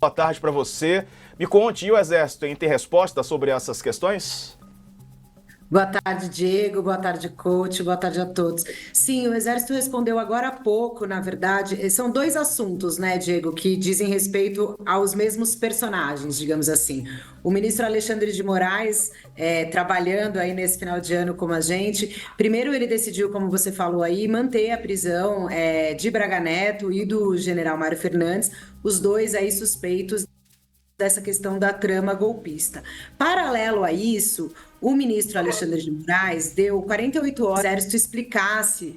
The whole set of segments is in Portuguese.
Boa tarde para você. Me conte, e o Exército tem resposta sobre essas questões? Boa tarde, Diego. Boa tarde, coach. Boa tarde a todos. Sim, o Exército respondeu agora há pouco, na verdade. São dois assuntos, né, Diego, que dizem respeito aos mesmos personagens, digamos assim. O ministro Alexandre de Moraes, trabalhando aí nesse final de ano como a gente, primeiro ele decidiu, como você falou aí, manter a prisão, de Braga Neto e do general Mário Fernandes, os dois aí suspeitos dessa questão da trama golpista. Paralelo a isso, o ministro Alexandre de Moraes deu 48 horas para o Exército explicasse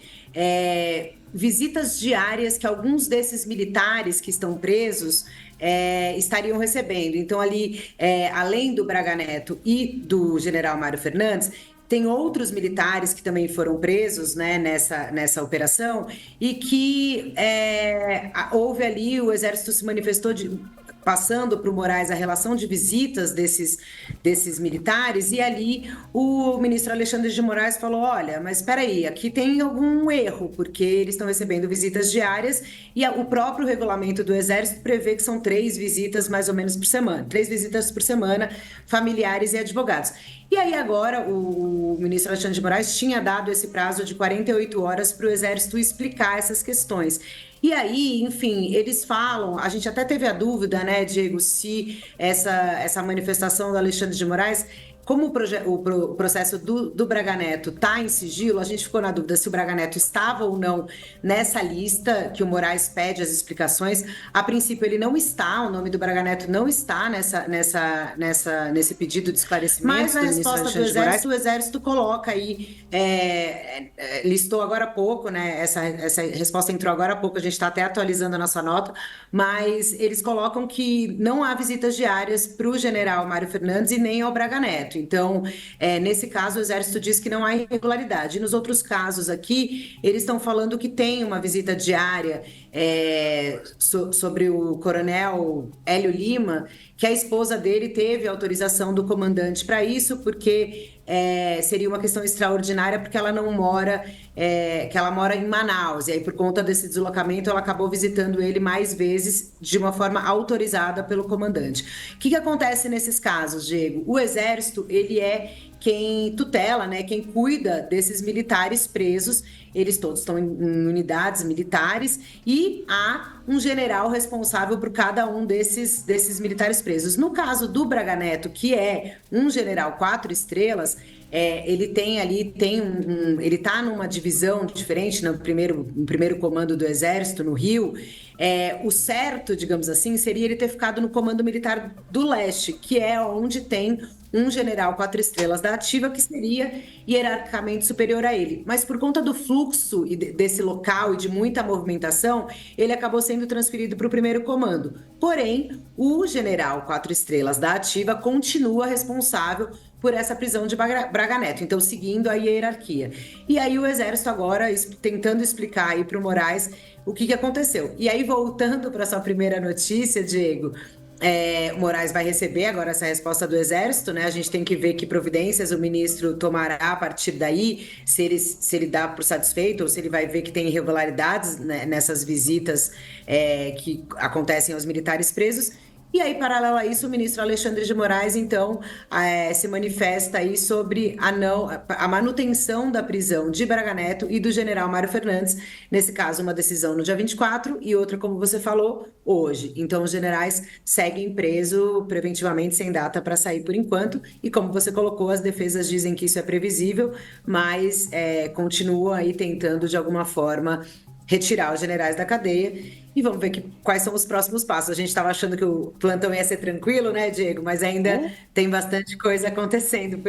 visitas diárias que alguns desses militares que estão presos estariam recebendo. Então, ali, além do Braga Neto e do general Mário Fernandes, tem outros militares que também foram presos, né, nessa operação e que houve ali, o Exército se manifestou passando para o Moraes a relação de visitas desses militares, e ali o ministro Alexandre de Moraes falou: olha, mas espera aí, aqui tem algum erro, porque eles estão recebendo visitas diárias e o próprio regulamento do Exército prevê que são 3 visitas mais ou menos por semana, 3 visitas por semana, familiares e advogados. E aí agora o ministro Alexandre de Moraes tinha dado esse prazo de 48 horas para o Exército explicar essas questões. E aí, enfim, eles falam, a gente até teve a dúvida, né, Diego, se essa manifestação do Alexandre de Moraes, como o processo do Braga Neto está em sigilo, a gente ficou na dúvida se o Braga Neto estava ou não nessa lista que o Moraes pede as explicações. A princípio, ele não está, o nome do Braga Neto não está nesse pedido de esclarecimento. Mas na resposta do Exército, o Exército coloca aí, listou agora há pouco, né? Essa resposta entrou agora há pouco, a gente está até atualizando a nossa nota, mas eles colocam que não há visitas diárias para o general Mário Fernandes e nem ao Braga Neto. Então, nesse caso, o Exército diz que não há irregularidade. E nos outros casos aqui, eles estão falando que tem uma visita diária sobre o coronel Hélio Lima, que a esposa dele teve autorização do comandante para isso, porque seria uma questão extraordinária, porque ela não mora, que ela mora em Manaus, e aí por conta desse deslocamento ela acabou visitando ele mais vezes de uma forma autorizada pelo comandante. O que acontece nesses casos, Diego? O Exército, ele é quem tutela, né, quem cuida desses militares presos, eles todos estão em unidades militares e há um general responsável por cada um desses militares presos. No caso do Braga Neto, que é um general 4 estrelas, ele tem ali, ele está numa divisão diferente no primeiro comando do Exército, no Rio. O certo, digamos assim, seria ele ter ficado no Comando Militar do Leste, que é onde tem um general 4 estrelas da ativa, que seria hierarquicamente superior a ele. Mas por conta do fluxo desse local e de muita movimentação, ele acabou sendo transferido para o primeiro comando. Porém, o general 4 estrelas da ativa continua responsável por essa prisão de Braga Neto, então seguindo a hierarquia. E aí o Exército agora tentando explicar aí para o Moraes o que aconteceu. E aí, voltando para sua primeira notícia, Diego, o Moraes vai receber agora essa resposta do Exército, né? A gente tem que ver que providências o ministro tomará a partir daí, se ele dá por satisfeito ou se ele vai ver que tem irregularidades, né, nessas visitas que acontecem aos militares presos. E aí, paralelo a isso, o ministro Alexandre de Moraes, então, se manifesta aí sobre a manutenção da prisão de Braga Neto e do general Mário Fernandes, nesse caso, uma decisão no dia 24 e outra, como você falou, hoje. Então, os generais seguem presos preventivamente, sem data para sair por enquanto, e como você colocou, as defesas dizem que isso é previsível, mas continuam aí tentando, de alguma forma, retirar os generais da cadeia. E vamos ver quais são os próximos passos. A gente estava achando que o plantão ia ser tranquilo, né, Diego? Mas ainda tem bastante coisa acontecendo.